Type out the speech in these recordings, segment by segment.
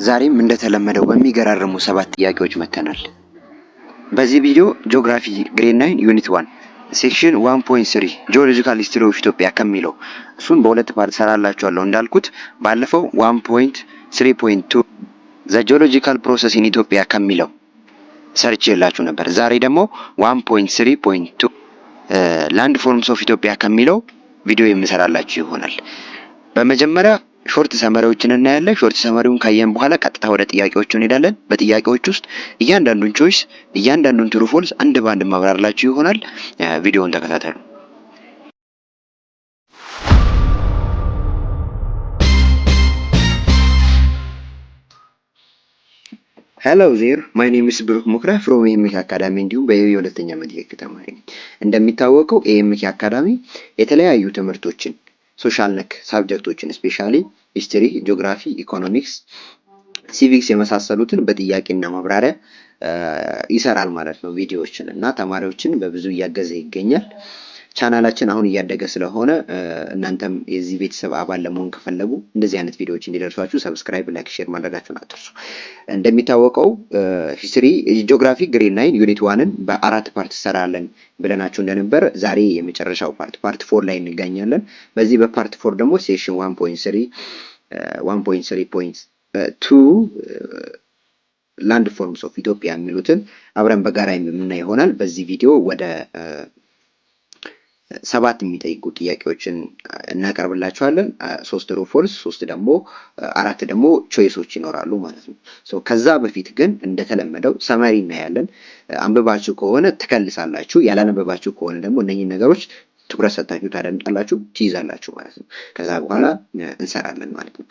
ዛሬም እንደተለመደው በሚገራርሙ 7 ጥያቄዎች መተናል። በዚህ ቪዲዮ ጂኦግራፊ ግሬድ 9 ዩኒት 1 ሴክሽን 1.3 ጂኦሎጂካል ሂስትሪ ኦፍ ኢትዮጵያ ከሚለው እሱን በሁለት ፓርት ሰራላችኋለሁ። እንዳልኩት ባለፈው 1.3.2 ዘ ጂኦሎጂካል ፕሮሰስ ኢን ኢትዮጵያ ከሚለው ሰርቼላችሁ ነበር። ዛሬ ደግሞ 1.3.2 ላንድ ፎርምስ ኦፍ ኢትዮጵያ ከሚለው ቪዲዮ የምሰራላችሁ ይሆናል። በመጀመሪያ ሾርት ሰመሪዎችን እናያለን። ሾርት ሰመሪውን ካየን በኋላ ቀጥታ ወደ ጥያቄዎቹ እንሄዳለን። በጥያቄዎች ውስጥ እያንዳንዱን ቾይስ እያንዳንዱን ትሩ ፎልስ አንድ ባንድ ማብራራላችሁ ይሆናል። ቪዲዮውን ተከታተሉ። ሄሎ ዜር ማይ ኔም ኢዝ ብሩክ ሙክራ ፍሮም ኤኤምኬ አካዳሚ እንዲሁም የሁለተኛ ዓመት የህግ ተማሪ ነኝ። እንደሚታወቀው ኤኤምኬ አካዳሚ የተለያዩ ትምህርቶችን ሶሻል ነክ ሳብጀክቶችን ስፔሻሊ ሂስትሪ፣ ጂኦግራፊ፣ ኢኮኖሚክስ፣ ሲቪክስ የመሳሰሉትን በጥያቄና ማብራሪያ ይሰራል ማለት ነው። ቪዲዮዎችን እና ተማሪዎችን በብዙ እያገዘ ይገኛል። ቻናላችን አሁን እያደገ ስለሆነ እናንተም የዚህ ቤተሰብ አባል ለመሆን ከፈለጉ እንደዚህ አይነት ቪዲዮዎች እንዲደርሷችሁ ሰብስክራይብ፣ ላይክ፣ ሼር ማድረጋችሁን አትርሱ። እንደሚታወቀው ሂስትሪ ጂኦግራፊ ግሬድ 9 ዩኒት 1ን በአራት ፓርት ሰራለን ብለናችሁ እንደነበር ዛሬ የመጨረሻው ፓርት 4 ላይ እንገኛለን። በዚህ በፓርት 4 ደግሞ ሴክሽን 1.3.2 ላንድ ፎርምስ ኦፍ ኢትዮጵያ የሚሉትን አብረን በጋራ የምናይ ይሆናል። በዚህ ቪዲዮ ወደ 7 የሚጠይቁ ጥያቄዎችን እናቀርብላችኋለን። 3 ትሩ ፎልስ፣ 3 ደግሞ 4 ደግሞ ቾይሶች ይኖራሉ ማለት ነው። ከዛ በፊት ግን እንደተለመደው ሰመሪ እናያለን። አንብባችሁ ከሆነ ትከልሳላችሁ፣ ያላነበባችሁ ከሆነ ደግሞ እነኚህ ነገሮች ትኩረት ሰጣችሁ ታደምጣላችሁ፣ ትይዛላችሁ ማለት ነው። ከዛ በኋላ እንሰራለን ማለት ነው።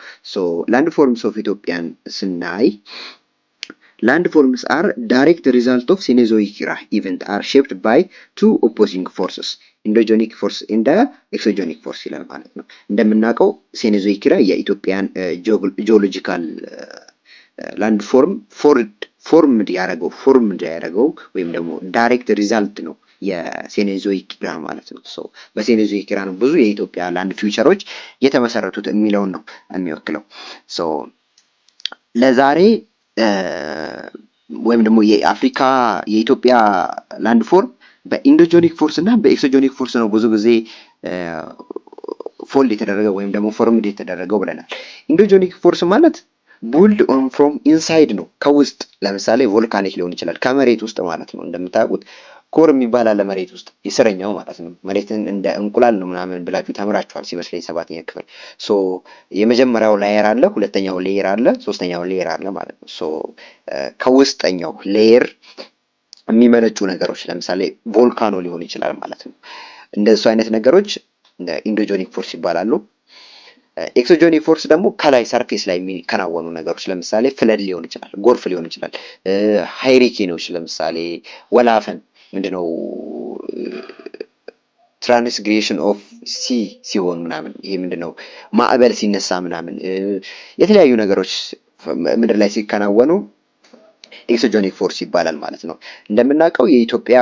ላንድ ፎርምስ ኦፍ ኢትዮጵያን ስናይ land forms are direct result of Cenozoic era event are shaped by two opposing forces endogenic force and exogenic force ይላል ማለት ነው። እንደምናውቀው ሴኖዞይክ ኢራ የኢትዮጵያን ጂኦሎጂካል ላንድ ፎርምድ ያደረገው ወይም ደግሞ ዳይሬክት ሪዛልት ነው የሴኖዞይክ ኢራ ማለት ነው። በሴኖዞይክ ኢራ ነው ብዙ የኢትዮጵያ ላንድ ፊውቸሮች የተመሰረቱት የሚለውን ነው የሚወክለው። ለዛሬ ወይም ደግሞ የኢትዮጵያ ላንድ ፎርም በኢንዶጂኒክ ፎርስ እና በኤክሶጂኒክ ፎርስ ነው ብዙ ጊዜ ፎልድ የተደረገው ወይም ደግሞ ፎርምድ የተደረገው ብለናል። ኢንዶጂኒክ ፎርስ ማለት ቡልድ ኦን ፍሮም ኢንሳይድ ነው፣ ከውስጥ ለምሳሌ ቮልካኒክ ሊሆን ይችላል፣ ከመሬት ውስጥ ማለት ነው። እንደምታውቁት ኮር የሚባል አለ መሬት ውስጥ የስረኛው ማለት ነው። መሬትን እንደ እንቁላል ነው ምናምን ብላችሁ ተምራችኋል ሲመስለኝ 7ኛ ክፍል። የመጀመሪያው ሌየር አለ፣ ሁለተኛው ሌየር አለ፣ ሶስተኛው ሌየር አለ ማለት ነው። ከውስጠኛው ሌየር የሚመነጩ ነገሮች ለምሳሌ ቮልካኖ ሊሆን ይችላል ማለት ነው። እንደሱ አይነት ነገሮች ኢንዶጂኒክ ፎርስ ይባላሉ። ኤክሶጂኒክ ፎርስ ደግሞ ከላይ ሰርፌስ ላይ የሚከናወኑ ነገሮች ለምሳሌ ፍለድ ሊሆን ይችላል፣ ጎርፍ ሊሆን ይችላል፣ ሃይሪኬኖች ለምሳሌ ወላፈን ምንድነው ትራንስግሬሽን ኦፍ ሲ ሲሆን ምናምን ይሄ ምንድነው ማዕበል ሲነሳ ምናምን የተለያዩ ነገሮች ምድር ላይ ሲከናወኑ ኤክሶጂኒክ ፎርስ ይባላል ማለት ነው። እንደምናውቀው የኢትዮጵያ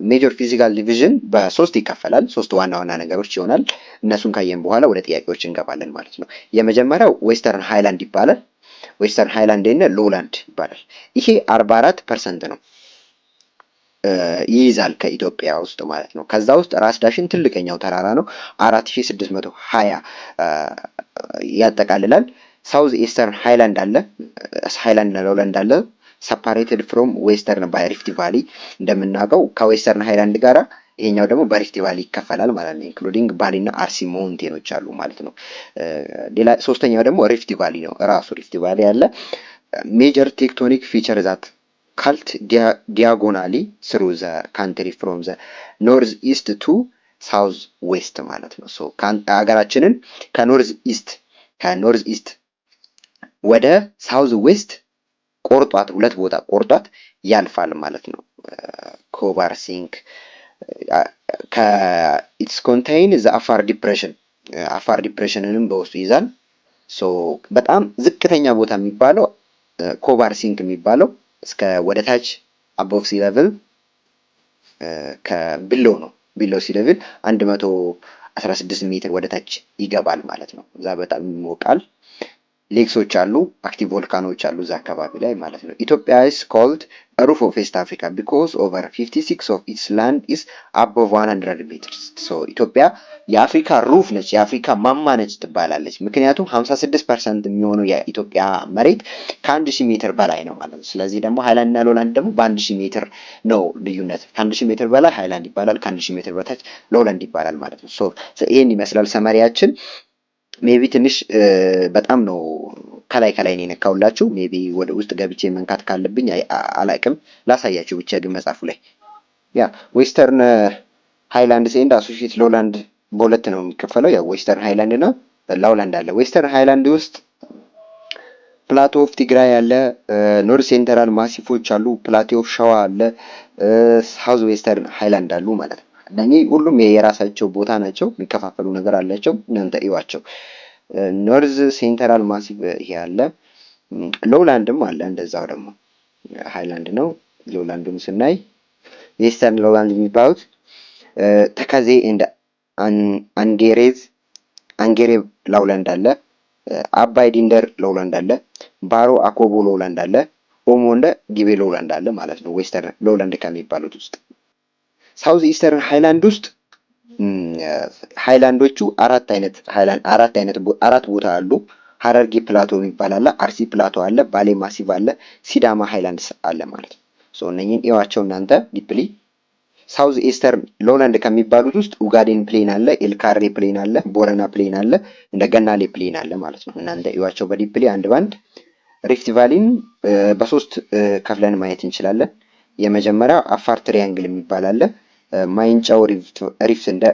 ሜጀር ፊዚካል ዲቪዥን በ3 ይከፈላል። 3 ዋና ዋና ነገሮች ይሆናል። እነሱን ካየን በኋላ ወደ ጥያቄዎች እንገባለን ማለት ነው። የመጀመሪያው ዌስተርን ሃይላንድ ይባላል። ዌስተርን ሃይላንድ እና ሎላንድ ይባላል። ይሄ 44% ነው ይይዛል ከኢትዮጵያ ውስጥ ማለት ነው። ከዛ ውስጥ ራስ ዳሽን ትልቀኛው ተራራ ነው፣ 4620 ያጠቃልላል። ሳውዝ ኢስተርን ሃይላንድ አለ፣ ሃይላንድ እና ሎላንድ አለ። ሰፓሬትድ ፍሮም ዌስተርን ባይ ሪፍት ቫሊ። እንደምናውቀው ከዌስተርን ሃይላንድ ጋራ ይሄኛው ደግሞ በሪፍት ቫሊ ይከፈላል ማለት ነው። ኢንክሉዲንግ ባሊ እና አርሲ ማውንቴኖች አሉ ማለት ነው። ሌላ ሶስተኛው ደግሞ ሪፍት ቫሊ ነው። ራሱ ሪፍት ቫሊ አለ። ሜጀር ቴክቶኒክ ፊቸር ዛት ካልት ዲያጎናሊ ስሩ ዘ ካንትሪ ፍሮም ዘ ኖርዝ ኢስት ቱ ሳውዝ ዌስት ማለት ነው። ሀገራችንን ከኖርዝ ኢስት ወደ ሳውዝ ዌስት ቆርጧት፣ 2 ቦታ ቆርጧት ያልፋል ማለት ነው። ኮባር ሲንክ ከኢትስ ኮንቴይን ዘ አፋር ዲፕሬሽንንም በውስጡ ይዛል። በጣም ዝቅተኛ ቦታ የሚባለው ኮባር ሲንክ የሚባለው እስከ ወደ ታች አቦቭ ሲ ሌቭል ከቢሎ ነው። ቢሎ ሲ ሌቭል 116 ሜትር ወደ ታች ይገባል ማለት ነው። እዛ በጣም ይሞቃል። ሌክሶች አሉ፣ አክቲቭ ቮልካኖች አሉ እዛ አካባቢ ላይ ማለት ነው። ኢትዮጵያ ኢስ ኮልድ ሩፍ ኦፍ ዌስት አፍሪካ ቢኮዝ ኦቨር 56 ኦፍ ኢትስ ላንድ ኢስ አቦቭ 100 ሜትርስ። ሶ ኢትዮጵያ የአፍሪካ ሩፍ ነች፣ የአፍሪካ ማማ ነች ትባላለች። ምክንያቱም 56% የሚሆነው የኢትዮጵያ መሬት ከ1000 ሜትር በላይ ነው ማለት ነው። ስለዚህ ደግሞ ሃይላንድ እና ሎላንድ ደግሞ በ1000 ሜትር ነው ልዩነት። ከ1000 ሜትር በላይ ሃይላንድ ይባላል፣ ከ1000 ሜትር በታች ሎላንድ ይባላል ማለት ነው። ሶ ይህን ይመስላል ሰመሪያችን። ሜቢ ትንሽ በጣም ነው ከላይ ከላይ ነው የነካውላችሁ። ሜቢ ወደ ውስጥ ገብቼ መንካት ካለብኝ አላቅም፣ ላሳያችሁ ብቻ ግን መጽሐፉ ላይ ያ ዌስተርን ሃይላንድስ ኤንድ አሶሺየት ሎላንድ በሁለት ነው የሚከፈለው። ያው ዌስተርን ሃይላንድ እና ሎላንድ አለ። ዌስተርን ሃይላንድ ውስጥ ፕላቶ ኦፍ ትግራይ አለ፣ ኖርዝ ሴንትራል ማሲፎች አሉ፣ ፕላቶ ኦፍ ሸዋ አለ፣ ሳውዝ ዌስተርን ሃይላንድ አሉ ማለት ነው። እነኚህ ሁሉም የራሳቸው ቦታ ናቸው፣ የሚከፋፈሉ ነገር አላቸው። እናንተ እዩዋቸው። ኖርዝ ሴንትራል ማሲቭ ይሄ አለ፣ ሎውላንድም አለ እንደዛው ደግሞ ሃይላንድ ነው። ሎውላንድም ስናይ ዌስተርን ሎውላንድ የሚባሉት ተከዜ እንደ አንጌሬ ሎውላንድ አለ፣ አባይ ዲንደር ሎውላንድ አለ፣ ባሮ አኮቦ ሎውላንድ አለ፣ ኦሞ እንደ ጊቤ ሎውላንድ አለ ማለት ነው ዌስተርን ሎውላንድ ከሚባሉት ውስጥ። ሳውዝ ኢስተርን ሃይላንድ ውስጥ ሃይላንዶቹ አራት ቦታ አሉ። ሀረርጌ ፕላቶ የሚባል አለ፣ አርሲ ፕላቶ አለ፣ ባሌ ማሲቭ አለ፣ ሲዳማ ሃይላንድስ አለ ማለት ነው። ሶ እነኚህን እዩዋቸው እናንተ ዲፕሊ። ሳውዝ ኢስተርን ሎውላንድ ከሚባሉት ውስጥ ኡጋዴን ፕሌን አለ፣ ኤልካሬ ፕሌን አለ፣ ቦረና ፕሌን አለ፣ እንደ ገናሌ ፕሌን አለ ማለት ነው። እናንተ እዩዋቸው በዲፕሊ አንድ ባንድ። ሪፍት ቫሊን በሶስት ከፍለን ማየት እንችላለን። የመጀመሪያው አፋር ትሪያንግል የሚባል አለ፣ ማይንጫው ሪፍት እንደ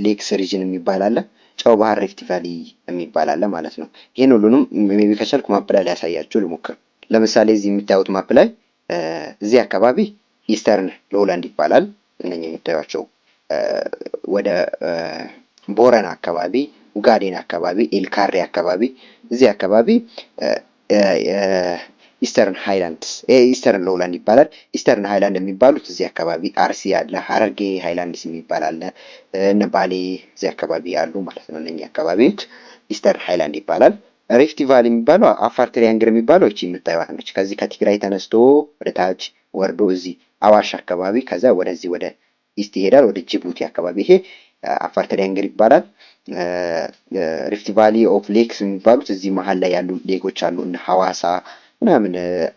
ሌክስ ሪጅን የሚባል አለ፣ ጨው ባህር ሪፍት ቫሊ የሚባል አለ ማለት ነው። ይህን ሁሉንም ሜቢ ከቻልኩ ማፕ ላይ ሊያሳያችሁ ልሞክር። ለምሳሌ እዚህ የምታዩት ማፕ ላይ እዚህ አካባቢ ኢስተርን ሎውላንድ ይባላል። እነኚህ የምታዩቸው ወደ ቦረና አካባቢ፣ ኡጋዴን አካባቢ፣ ኤልካሬ አካባቢ፣ እዚህ አካባቢ ኢስተርን ሃይላንድስ ኢስተርን ሎውላንድ ይባላል። ኢስተርን ሃይላንድ የሚባሉት እዚህ አካባቢ አርሲ አለ፣ ሀረርጌ ሃይላንድስ የሚባል አለ፣ እነ ባሌ እዚህ አካባቢ ያሉ ማለት ነው። እነኚህ አካባቢዎች ኢስተርን ሃይላንድ ይባላል። ሪፍት ቫሊ የሚባለው አፋር ትሪያንግል የሚባለው እቺ የምታዩት ነች። ከዚህ ከትግራይ ተነስቶ ወደ ታች ወርዶ እዚህ አዋሽ አካባቢ ከዛ ወደዚህ ወደ ኢስት ይሄዳል ወደ ጅቡቲ አካባቢ፣ ይሄ አፋር ትሪያንግል ይባላል። ሪፍት ቫሊ ኦፍ ሌክስ የሚባሉት እዚህ መሀል ላይ ያሉ ሌኮች አሉ፣ እነ ሐዋሳ ምናምን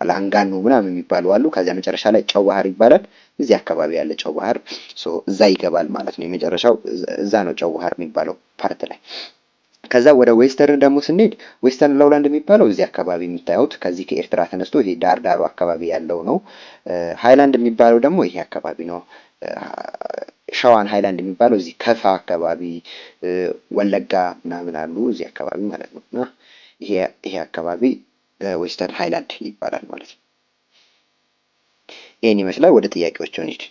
ላንጋኖ ምናምን የሚባሉ አሉ። ከዚያ መጨረሻ ላይ ጨው ባህር ይባላል። እዚህ አካባቢ ያለ ጨው ባህር እዛ ይገባል ማለት ነው። የመጨረሻው እዛ ነው ጨው ባህር የሚባለው ፓርት ላይ። ከዛ ወደ ዌስተርን ደግሞ ስንሄድ ዌስተርን ሎውላንድ የሚባለው እዚህ አካባቢ የምታዩት ከዚህ ከኤርትራ ተነስቶ ይሄ ዳርዳሩ አካባቢ ያለው ነው። ሃይላንድ የሚባለው ደግሞ ይሄ አካባቢ ነው። ሸዋን ሃይላንድ የሚባለው እዚህ ከፋ አካባቢ፣ ወለጋ ምናምን አሉ እዚህ አካባቢ ማለት ነው። እና ይሄ አካባቢ ዌስተርን ሃይላንድ ይባላል ማለት ነው። ይህን ይመስላል። ወደ ጥያቄዎች እንሂድ።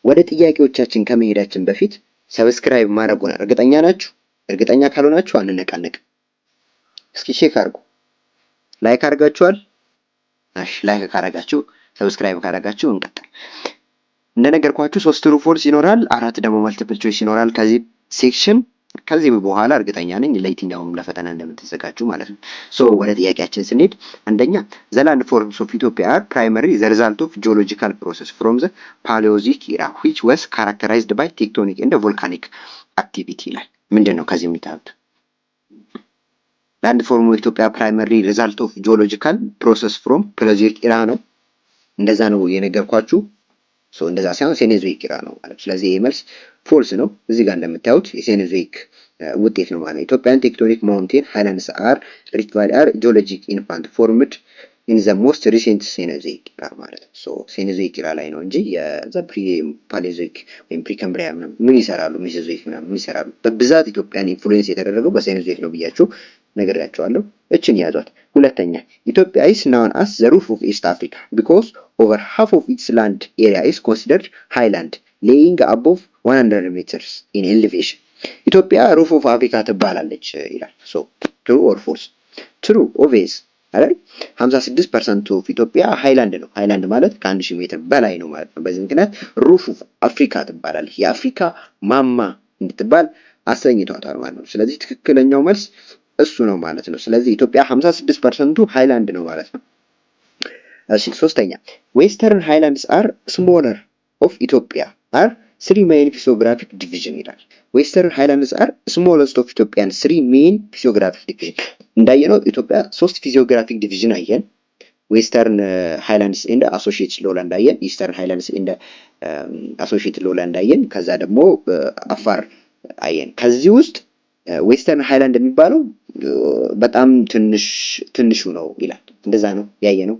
ወደ ጥያቄዎቻችን ከመሄዳችን በፊት ሰብስክራይብ ማድረጉን እርግጠኛ ናችሁ? እርግጠኛ ካልሆናችሁ አንነቃነቅ። እስኪ ቼክ አድርጉ። ላይክ አድርጋችኋል? እሺ፣ ላይክ ካረጋችሁ ሰብስክራይብ ካረጋችሁ እንቀጥል። እንደነገርኳችሁ 3 ትሩ ፎልስ ይኖራል፣ 4 ደግሞ መልቲፕል ቾይስ ይኖራል ከዚህ ሴክሽን። ከዚህ በኋላ እርግጠኛ ነኝ ለየትኛውም ለፈተና እንደምትዘጋጁ ማለት ነው። ሶ ወደ ጥያቄያችን ስንሄድ አንደኛ ዘ ላንድ ፎርምስ ኦፍ ኢትዮጵያ አር ፕራይመሪ ዘ ሪዛልት ኦፍ ጂኦሎጂካል ፕሮሰስ ፍሮም ዘ ፓሊዮዚክ ኢራ which was characterized by tectonic and volcanic activity ይላል። ምንድን ነው ከዚህ የምታዩት? ላንድ ፎርም ኦፍ ኢትዮጵያ ፕራይመሪ ሪዛልት ኦፍ ጂኦሎጂካል ፕሮሰስ ፍሮም ፓሊዮዚክ ኢራ ነው። እንደዛ ነው የነገርኳችሁ። እንደዛ ሳይሆን ሴኔዞይክ ኢራ ነው ማለት። ስለዚህ ይሄ መልስ ፎልስ ነው። እዚህ ጋር እንደምታዩት የሴኔዞይክ ውጤት ነው ማለት ነው። ኢትዮጵያን ቴክቶኒክ ማውንቴን ሃይላንድስ አር ሪፍት ቫሊ አር ጂኦሎጂክ ኢንፋንት ፎርምድ ኢን ዘ ሞስት ሪሴንት ሴኔዞይክ ኢራ ማለት ነው። ሴኔዞይክ ኢራ ላይ ነው እንጂ የዛ ፕሪ ፓሌዞይክ ወይም ፕሪካምብሪያ ምን ይሰራሉ፣ ሜሶዞይክ ምን ይሰራሉ። በብዛት ኢትዮጵያን ኢንፍሉዌንስ የተደረገው በሴኔዞይክ ነው ብያችሁ ነግሬያቸዋለሁ። እችን ያዟት። ሁለተኛ ኢትዮጵያ is known as the roof of East Africa because over half of its land area is considered highland laying above 100 meters in elevation. ኢትዮጵያ ሩፍ ኦፍ አፍሪካ ትባላለች ይላል። ትሩ ኦር ፎልስ? ትሩ ኦብቪየስ አይደል? 56% ኦፍ ኢትዮጵያ ሃይላንድ ነው። ሃይላንድ ማለት ከ1000 ሜትር በላይ ነው ማለት ነው። በዚህ ምክንያት ሩፍ ኦፍ አፍሪካ ትባላለች። የአፍሪካ ማማ እንድትባል አሰኝቷታል ማለት ነው። ስለዚህ ትክክለኛው መልስ እሱ ነው ማለት ነው። ስለዚህ ኢትዮጵያ 56% ሃይላንድ ነው ማለት ነው። እሺ ሶስተኛ ዌስተርን ሃይላንድስ አር ስሞለር ኦፍ ኢትዮጵያ አር ስሪ ሜይን ፊዚዮግራፊክ ዲቪዥን ይላል። ዌስተርን ሃይላንድስ አር ስሞለስት ኦፍ ኢትዮጵያን ስሪ ሜይን ፊዚዮግራፊክ ዲቪዥን። እንዳየነው ኢትዮጵያ 3 ፊዚዮግራፊክ ዲቪዥን አየን። ዌስተርን ሃይላንድስ ኤንድ አሶሺየትድ ሎላንድ አየን። ኢስተርን ሃይላንድስ ኤንድ አሶሺየትድ ሎላንድ አየን። ከዛ ደግሞ አፋር አየን። ከዚህ ውስጥ ዌስተርን ሃይላንድ የሚባለው በጣም ትንሹ ነው ይላል። እንደዛ ነው ያየነው።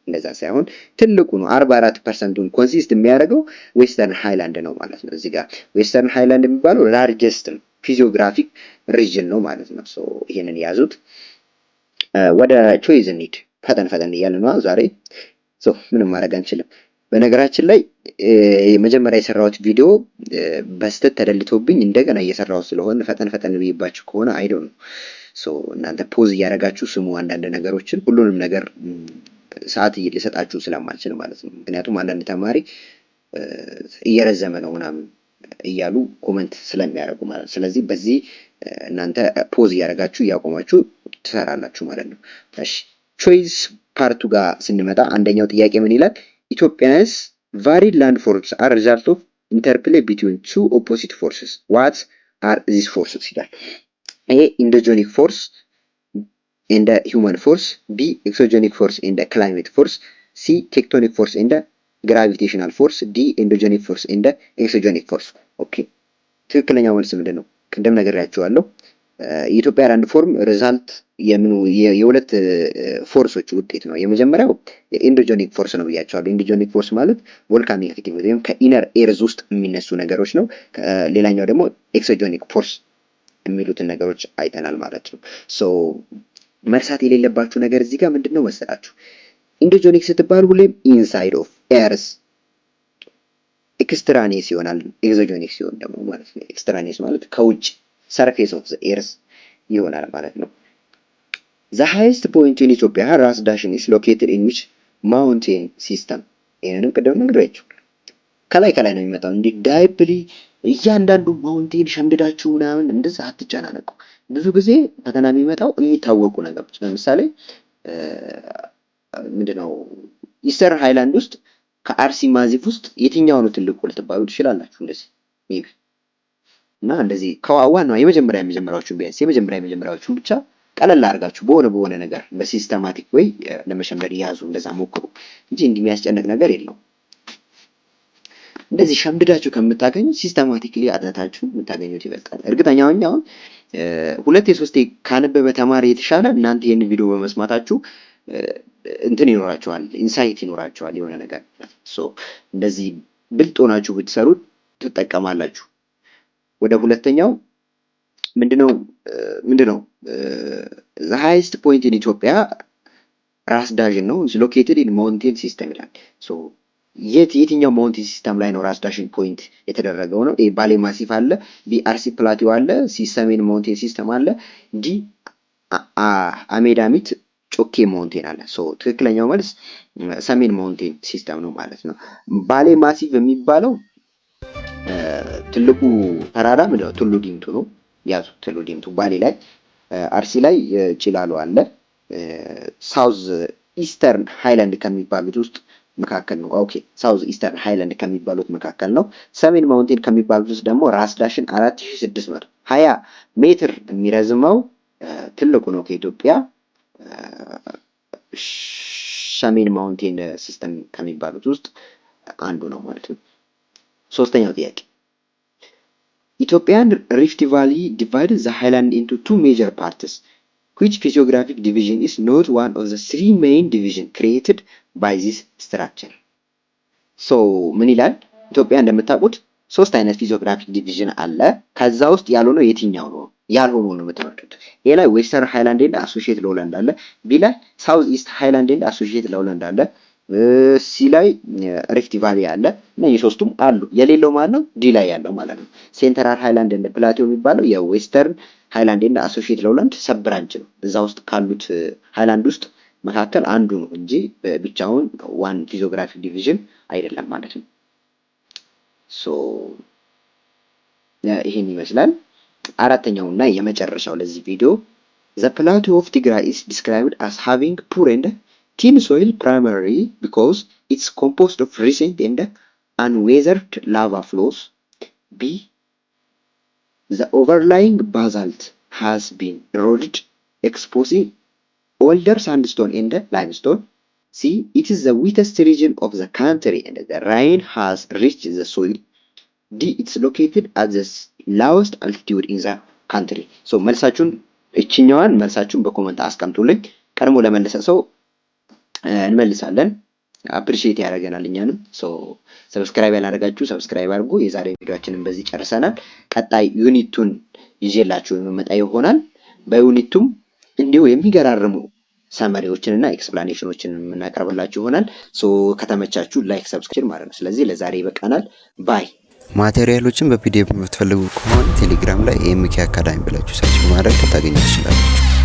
እንደዛ ሳይሆን ትልቁ ነው። 44%ን ኮንሲስት የሚያደርገው ዌስተርን ሃይላንድ ነው ማለት ነው። እዚህ ጋር ዌስተርን ሃይላንድ የሚባለው ላርጀስት ፊዚዮግራፊክ ሪጅን ነው ማለት ነው። ሶ ይሄንን ያዙት። ወደ ቾይዝ እንሂድ። ፈጠን እያልን ነው ዛሬ። ሶ ምንም ማድረግ አንችልም። በነገራችን ላይ መጀመሪያ የሰራሁት ቪዲዮ በስተት ተደልቶብኝ እንደገና እየሰራሁት ስለሆነ ፈጠን ብዬባችሁ ከሆነ አይዶ ነው። ሶ እናንተ ፖዝ እያደረጋችሁ ስሙ አንዳንድ ነገሮችን። ሁሉንም ነገር ሰዓት ሊሰጣችሁ ስለማልችል ማለት ነው። ምክንያቱም አንዳንድ ተማሪ እየረዘመ ነው ምናምን እያሉ ኮመንት ስለሚያደርጉ ማለት ነው። ስለዚህ በዚህ እናንተ ፖዝ እያደረጋችሁ እያቆማችሁ ትሰራላችሁ ማለት ነው። እሺ ቾይስ ፓርቱ ጋር ስንመጣ አንደኛው ጥያቄ ምን ይላል? ኢትዮጵያንስ ቫሪድ ላንድ ፎርምስ አር ሪዛልት ኦፍ ኢንተርፕሌይ ቢትዊን ቱ ኦፖዚት ፎርስስ ዋት አር ዚስ ፎርስስ ይላል። ይሄ ኢንዶጀኒክ ፎርስ ኤንድ ሂውማን ፎርስ፣ ቢ ኤክሶጀኒክ ፎርስ ኤንድ ክላይሜት ፎርስ፣ ሲ ቴክቶኒክ ፎርስ ኤንድ ግራቪቴሽናል ፎርስ፣ ዲ ኤንዶጀኒክ ፎርስ ኤንድ ኤክሶጀኒክ ፎርስ። ኦኬ ትክክለኛው መልስ ምንድን ነው? ቅድም ነግሬያችኋለሁ። የኢትዮጵያ ላንድ ፎርም ሪዛልት የሁለት ፎርሶች ውጤት ነው። የመጀመሪያው የኢንዶጀኒክ ፎርስ ነው ብያቸዋለሁ። ኢንዶጀኒክ ፎርስ ማለት ቮልካኒክ አክቲቪቲ ወይም ከኢነር ኤርዝ ውስጥ የሚነሱ ነገሮች ነው። ሌላኛው ደግሞ ኤክሶጀኒክ ፎርስ የሚሉትን ነገሮች አይተናል ማለት ነው። ሶ መርሳት የሌለባችሁ ነገር እዚህ ጋር ምንድን ነው መሰላችሁ? ኢንዶጀኒክ ስትባሉ ሁሌም ኢንሳይድ ኦፍ ኤርዝ ኤክስትራኔስ ይሆናል። ኤክሶጀኒክ ሲሆን ደግሞ ማለት ነው ኤክስትራኔስ ማለት ከውጭ ሰርፌስ ኦፍ ዘ ኤርዝ ይሆናል ማለት ነው። ዘ ሃይስት ፖይንት ኢን ኢትዮጵያ ራስ ዳሽን ኢዝ ሎኬትድ ኢን ዊች ማውንቴን ሲስተም። ይሄንንም ቅድም ነግሬያችሁ ከላይ ነው የሚመጣው። እንዲህ ዳይፕሊ እያንዳንዱ ማውንቴን ሸምድዳችሁ ምናምን እንደዛ አትጨናነቁ። ብዙ ጊዜ ፈተና የሚመጣው የሚታወቁ ነገሮች ለምሳሌ ምንድነው ኢስተርን ሃይላንድ ውስጥ ከአርሲ ማዚፍ ውስጥ የትኛው ነው ትልቁ ልትባሉ ትችላላችሁ። እንደዚህ ሜቢ እና እንደዚህ ከዋናው የመጀመሪያዎቹን ቢያንስ የመጀመሪያዎቹን ብቻ ቀለል አድርጋችሁ በሆነ ነገር በሲስተማቲክ ወይ ለመሸምደድ ያዙ። እንደዛ ሞክሩ እንጂ እንዲህ የሚያስጨንቅ ነገር የለውም። እንደዚህ ሸምድዳችሁ ከምታገኙ ሲስተማቲክሊ አጥንታችሁ የምታገኙት ይበልጣል። እርግጠኛ ሆኜ አሁን 2-3 ካነበበ ተማሪ የተሻለ እናንተ ይሄን ቪዲዮ በመስማታችሁ እንትን ይኖራችኋል፣ ኢንሳይት ይኖራችኋል የሆነ ነገር። ሶ እንደዚህ ብልጥ ሆናችሁ ብትሰሩ ትጠቀማላችሁ። ወደ ሁለተኛው ምንድነው the highest point in ኢትዮጵያ ራስ ዳሽን ነው located in mountain system ይላል። ሶ የትኛው ማውንቴን ሲስተም ላይ ነው ራስ ዳሽን ፖይንት የተደረገው ነው? ኤ ባሌ ማሲፍ አለ፣ ቢ አርሲ ፕላቲው አለ፣ ሲ ሰሜን ማውንቴን ሲስተም አለ፣ ዲ አሜዳሚት ጮኬ ማውንቴን አለ። ሶ ትክክለኛው መልስ ሰሜን ማውንቴን ሲስተም ነው ማለት ነው። ባሌ ማሲፍ የሚባለው ትልቁ ተራራ ምንድነው? ቱሉ ዲምቱ ነው። ያዙ ቱሉ ዲምቱ ባሌ ላይ። አርሲ ላይ ጭላሎ አለ። ሳውዝ ኢስተርን ሃይላንድ ከሚባሉት ውስጥ መካከል ነው። ኦኬ ሳውዝ ኢስተርን ሃይላንድ ከሚባሉት መካከል ነው። ሰሜን ማውንቴን ከሚባሉት ውስጥ ደግሞ ራስ ዳሽን 4620 ሜትር የሚረዝመው ትልቁ ነው ከኢትዮጵያ። ሰሜን ማውንቴን ሲስተም ከሚባሉት ውስጥ አንዱ ነው ማለት ነው። ሶስተኛው ጥያቄ ኢትዮጵያን ሪፍት ቫሊ divided the highland into two major parts. Which physiographic division is not one of the three main divisions created by this structure? So ምን ይላል? ኢትዮጵያ እንደምታውቁት 3 አይነት ፊዚዮግራፊክ ዲቪዥን አለ። ከዛ ውስጥ ያልሆነው የትኛው ነው? ያልሆነው ነው የምትመርጡት። ኤ ላይ ዌስተርን ሃይላንድ ኤንድ አሶሺየት ሎውላንድ አለ። ቢ ላይ ሳውዝ ኢስት ሃይላንድ ኤንድ አሶሺየት ሎውላንድ አለ። ሲ ላይ ሪፍት ቫሊ አለ። እነዚህ ሶስቱም አሉ። የሌለው ማለት ነው ዲ ላይ ያለው ማለት ነው። ሴንትራል ሃይላንድ ኤንድ ፕላቲው የሚባለው የዌስተርን ሃይላንድ ኤንድ አሶሺየት ሎውላንድ ሰብ ብራንች ነው። እዛ ውስጥ ካሉት ሃይላንድ ውስጥ መካከል አንዱ ነው እንጂ ብቻውን ዋን ፊዚዮግራፊክ ዲቪዥን አይደለም ማለት ነው። ሶ ይሄን ይመስላል። አራተኛውና የመጨረሻው ለዚህ ቪዲዮ The plateau of Tigray is described as having poor and thin soil primarily because it's composed of recent and unweathered lava flows. B. The overlying basalt has been eroded, exposing older sandstone and limestone. C. It is the wettest region of the country and the rain has reached the soil. D. It's located at the lowest altitude in the country. So መልሳችሁን እችኛዋን መልሳችሁን በኮመንት አስቀምጡልኝ። ቀድሞ ለመለሰ ሰው እንመልሳለን። አፕሪሺየት ያደርገናል እኛንም። ሶ ሰብስክራይብ ያላደረጋችሁ ሰብስክራይብ አድርጉ። የዛሬ ቪዲዮአችንን በዚህ ጨርሰናል። ቀጣይ ዩኒቱን ይዤላችሁ የምመጣ ይሆናል። በዩኒቱም እንዲሁ የሚገራርሙ ሰመሪዎችን እና ኤክስፕላኔሽኖችን የምናቀርብላችሁ ይሆናል። ሶ ከተመቻችሁ ላይክ፣ ሰብስክራይብ ማለት ነው። ስለዚህ ለዛሬ ይበቃናል። ባይ። ማቴሪያሎችን በፒዲኤፍ የምትፈልጉ ከሆነ ቴሌግራም ላይ ኤምኬ አካዳሚ ብላችሁ ሰርች ማድረግ ታገኙ ትችላላችሁ።